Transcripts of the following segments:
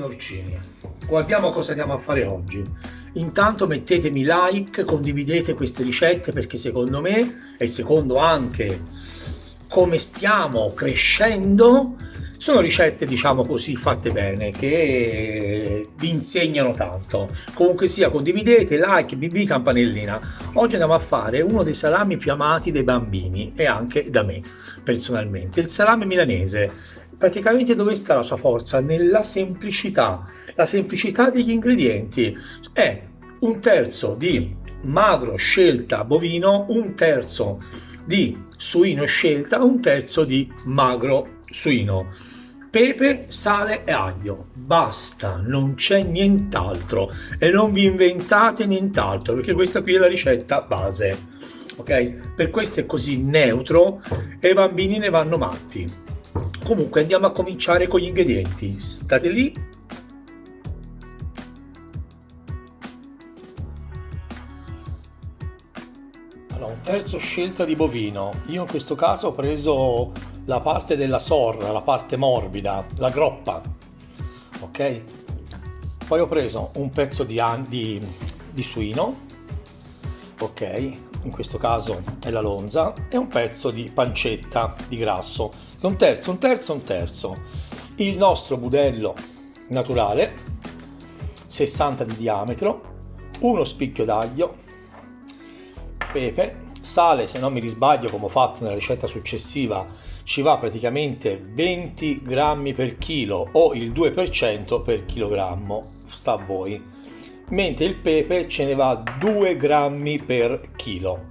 porcini, guardiamo cosa andiamo a fare oggi. Intanto mettetemi like, condividete queste ricette perché secondo me e secondo anche come stiamo crescendo sono ricette, diciamo così, fatte bene, che vi insegnano tanto. Comunque sia, condividete, like, bb, campanellina. Oggi andiamo a fare uno dei salami più amati dai bambini e anche da me personalmente, il salame milanese. Praticamente dove sta la sua forza? Nella semplicità, la semplicità degli ingredienti. È un terzo di magro scelta bovino, un terzo di suino scelta, un terzo di magro suino, pepe, sale e aglio, basta, non c'è nient'altro e non vi inventate nient'altro perché questa qui è la ricetta base, ok? Per questo è così neutro e i bambini ne vanno matti. Comunque andiamo a cominciare con gli ingredienti, state lì. Allora, un terzo scelta di bovino, io in questo caso ho preso la parte della sorra, la parte morbida, la groppa, ok? Poi ho preso un pezzo di suino, ok? In questo caso è la lonza, e un pezzo di pancetta di grasso, un terzo, un terzo, un terzo. Il nostro budello naturale, 60 di diametro, uno spicchio d'aglio, pepe, sale, se non mi risbaglio come ho fatto nella ricetta successiva ci va praticamente 20 grammi per chilo o il 2% per chilogrammo, sta a voi, mentre il pepe ce ne va 2 grammi per chilo,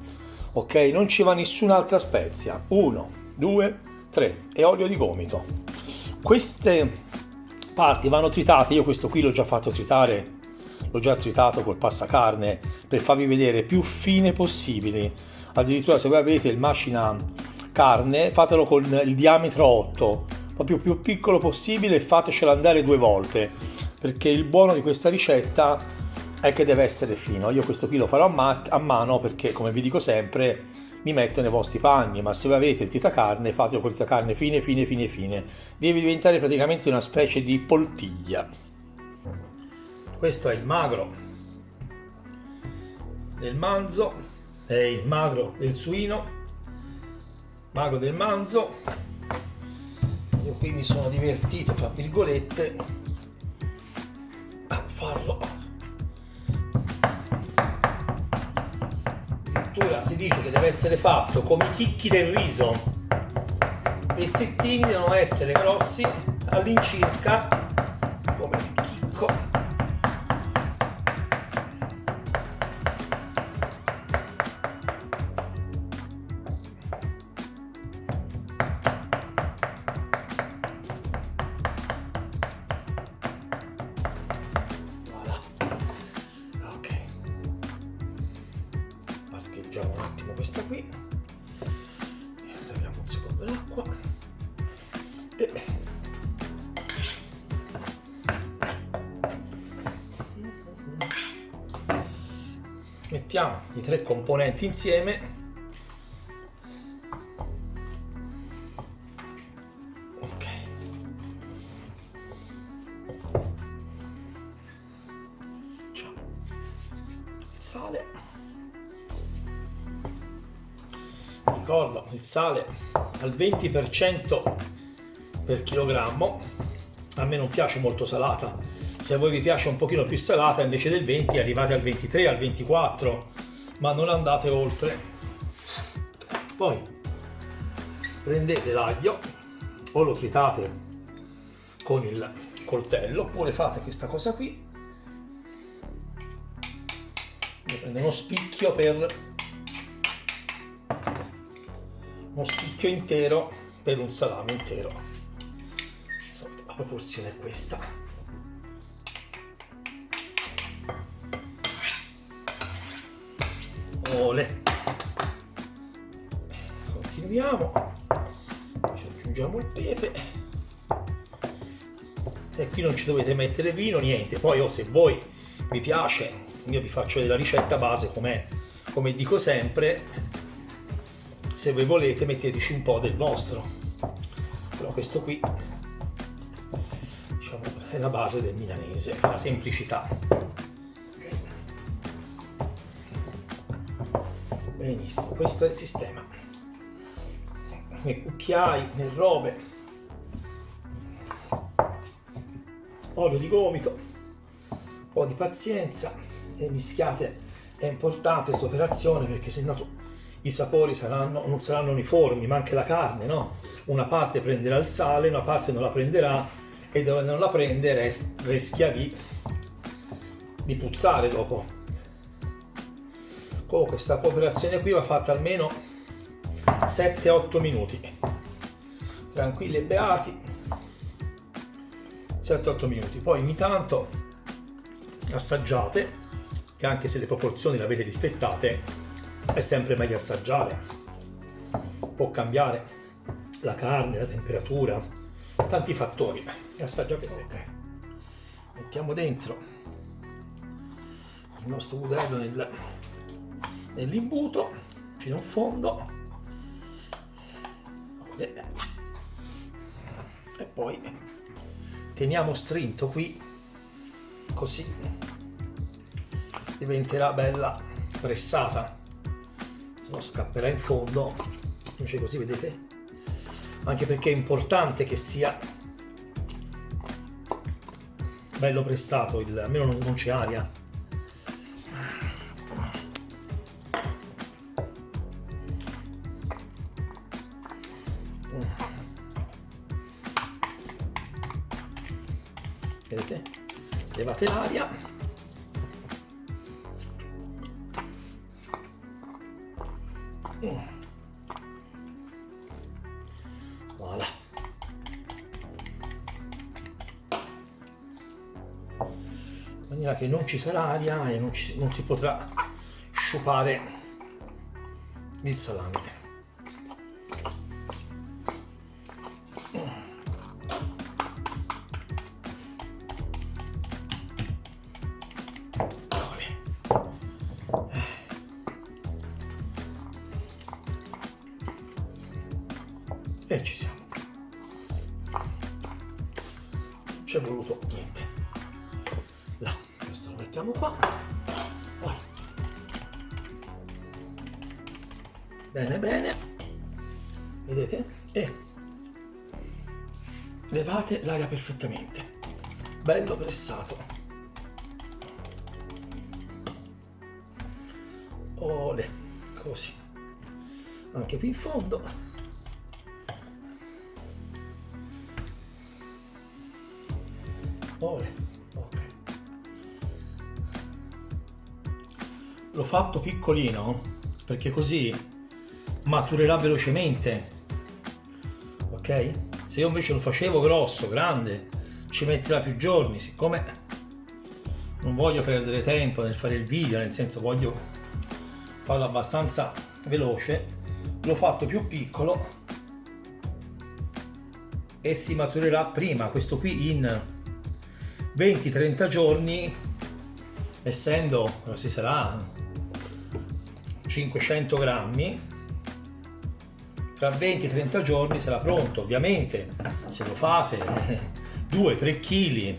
ok? Non ci va nessun'altra spezia, 1, 2, 3 e olio di gomito. Queste parti vanno tritate, io questo qui l'ho già fatto tritare, l'ho già tritato col passacarne per farvi vedere più fine possibili. Addirittura se voi avete il macina carne fatelo con il diametro 8, proprio più piccolo possibile, e fatecelo andare 2 volte perché il buono di questa ricetta è che deve essere fino. Io questo qui lo farò a mano perché, come vi dico sempre, mi metto nei vostri panni, ma se voi avete il tritacarne fatelo con il tritacarne fine fine fine fine, deve diventare praticamente una specie di poltiglia. Questo è il magro del manzo, è il magro del suino, magro del manzo. Io qui mi sono divertito, fra virgolette, a farlo. Addirittura si dice che deve essere fatto come i chicchi del riso. I pezzettini devono essere grossi all'incirca come il chicco. Parcheggiamo un attimo questa qui, togliamo un secondo l'acqua e mettiamo i 3 componenti insieme. Ok, il sale, ricordo il sale al 20% per chilogrammo, a me non piace molto salata, se a voi vi piace un pochino più salata invece del 20 arrivate al 23, al 24, ma non andate oltre. Poi prendete l'aglio o lo tritate con il coltello oppure fate questa cosa qui, prendo uno spicchio intero per un salame intero. La proporzione è questa. Ole. Continuiamo. Ci aggiungiamo il pepe. E qui non ci dovete mettere vino, niente. Poi se voi vi piace, io vi faccio della ricetta base come dico sempre. Se voi volete metteteci un po' del vostro, però questo qui diciamo è la base del milanese, la semplicità. Benissimo, questo è il sistema. Nei cucchiai, nelle robe, olio di gomito, un po' di pazienza e mischiate. È importante questa operazione perché sennò i sapori non saranno uniformi, ma anche la carne, no? Una parte prenderà il sale, una parte non la prenderà e dove non la prende rischia di puzzare dopo. Questa operazione qui va fatta almeno 7-8 minuti, tranquilli e beati, 7-8 minuti. Poi ogni tanto assaggiate, che anche se le proporzioni le avete rispettate è sempre meglio assaggiare. Può cambiare la carne, la temperatura, tanti fattori. Assaggiate sempre. Mettiamo dentro il nostro budello nell'imbuto fino in fondo e poi teniamo strinto qui, così diventerà bella pressata, non scapperà in fondo, invece così vedete, anche perché è importante che sia bello pressato, almeno non c'è aria. Vedete? Levate l'aria. Voilà. In maniera che non ci sarà aria e non si potrà sciupare il salame. E ci siamo. Non c'è voluto niente. Là, questo lo mettiamo qua. Poi. Bene, bene. Vedete? E levate l'aria perfettamente. Bello pressato. Ole, così. Anche qui in fondo. Ok. L'ho fatto piccolino perché così maturerà velocemente, ok? Se io invece lo facevo grosso, grande, ci metterà più giorni. Siccome non voglio perdere tempo nel fare il video, nel senso voglio farlo abbastanza veloce, l'ho fatto più piccolo e si maturerà prima. Questo qui in 20-30 giorni, essendo si sarà 500 grammi, tra 20-30 giorni sarà pronto. Ovviamente se lo fate 2-3 kg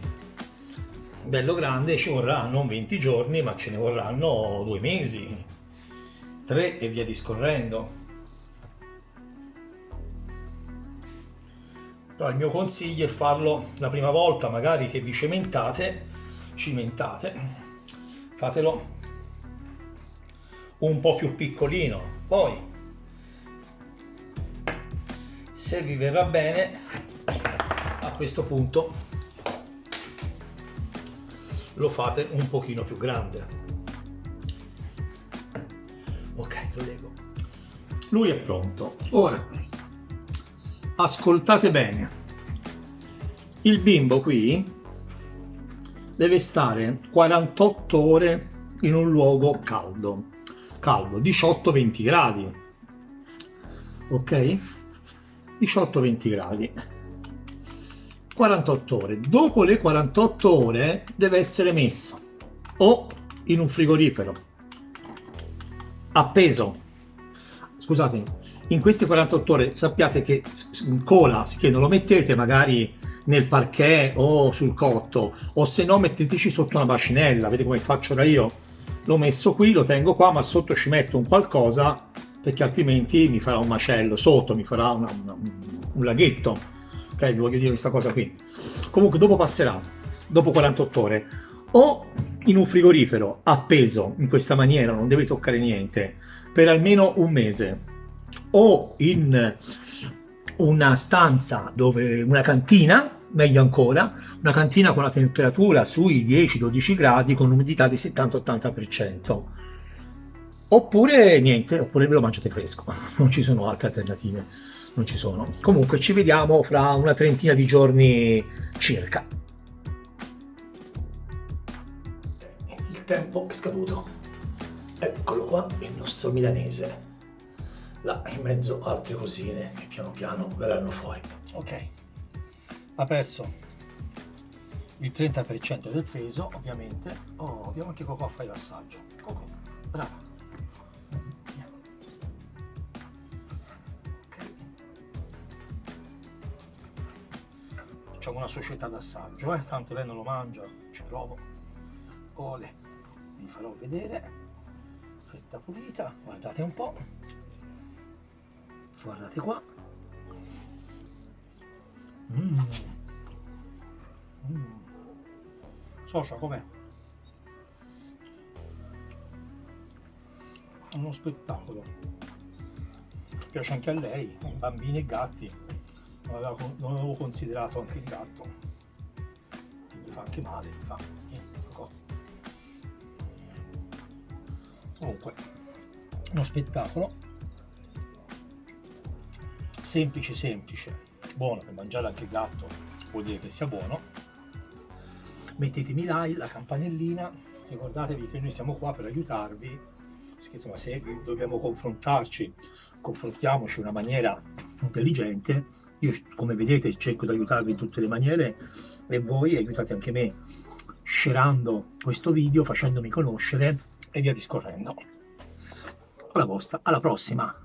bello grande ci vorrà non 20 giorni, ma ce ne vorranno 2 mesi, 3 e via discorrendo. Però il mio consiglio è farlo la prima volta, magari che vi cimentate, fatelo un po' più piccolino. Poi, se vi verrà bene, a questo punto lo fate un pochino più grande. Ok, lo leggo. Lui è pronto. Ora, ascoltate bene, il bimbo qui deve stare 48 ore in un luogo caldo, 18-20 gradi, ok? 18-20 gradi, 48 ore. Dopo le 48 ore deve essere messo o in un frigorifero appeso. Scusatemi, in queste 48 ore sappiate che cola, che non lo mettete magari nel parquet o sul cotto, o se no metteteci sotto una bacinella, vedete come faccio ora io, l'ho messo qui, lo tengo qua, ma sotto ci metto un qualcosa, perché altrimenti mi farà un macello, sotto mi farà un laghetto, ok, vi voglio dire questa cosa qui. Comunque dopo passerà, dopo 48 ore, o in un frigorifero appeso in questa maniera, non deve toccare niente, per almeno un mese, o in una stanza dove una cantina, meglio ancora, una cantina con la temperatura sui 10-12 gradi con un'umidità di 70-80%. Oppure niente, oppure ve lo mangiate fresco, non ci sono altre alternative, non ci sono. Comunque ci vediamo fra una trentina di giorni circa. Il tempo è scaduto, eccolo qua il nostro milanese, là in mezzo a altre cosine che piano piano verranno fuori. Ok, ha perso il 30% del peso ovviamente. Oh, abbiamo anche Coco a fare l'assaggio. Coco, brava. Facciamo una società d'assaggio, tanto lei non lo mangia, ci provo. Ole, vi farò vedere. Fetta pulita, guardate un po'. Guardate qua. Socia, com'è? Uno spettacolo. Piace anche a lei, bambini e gatti. Non avevo considerato anche il gatto. Gli fa anche male, gli fa. Comunque, uno spettacolo. Semplice, semplice. Buono, per mangiare anche il gatto vuol dire che sia buono. Mettetemi like, la campanellina, ricordatevi che noi siamo qua per aiutarvi, insomma, se dobbiamo confrontarci, confrontiamoci in una maniera intelligente. Io, come vedete, cerco di aiutarvi in tutte le maniere e voi aiutate anche me shareando questo video, facendomi conoscere e via discorrendo. Alla prossima!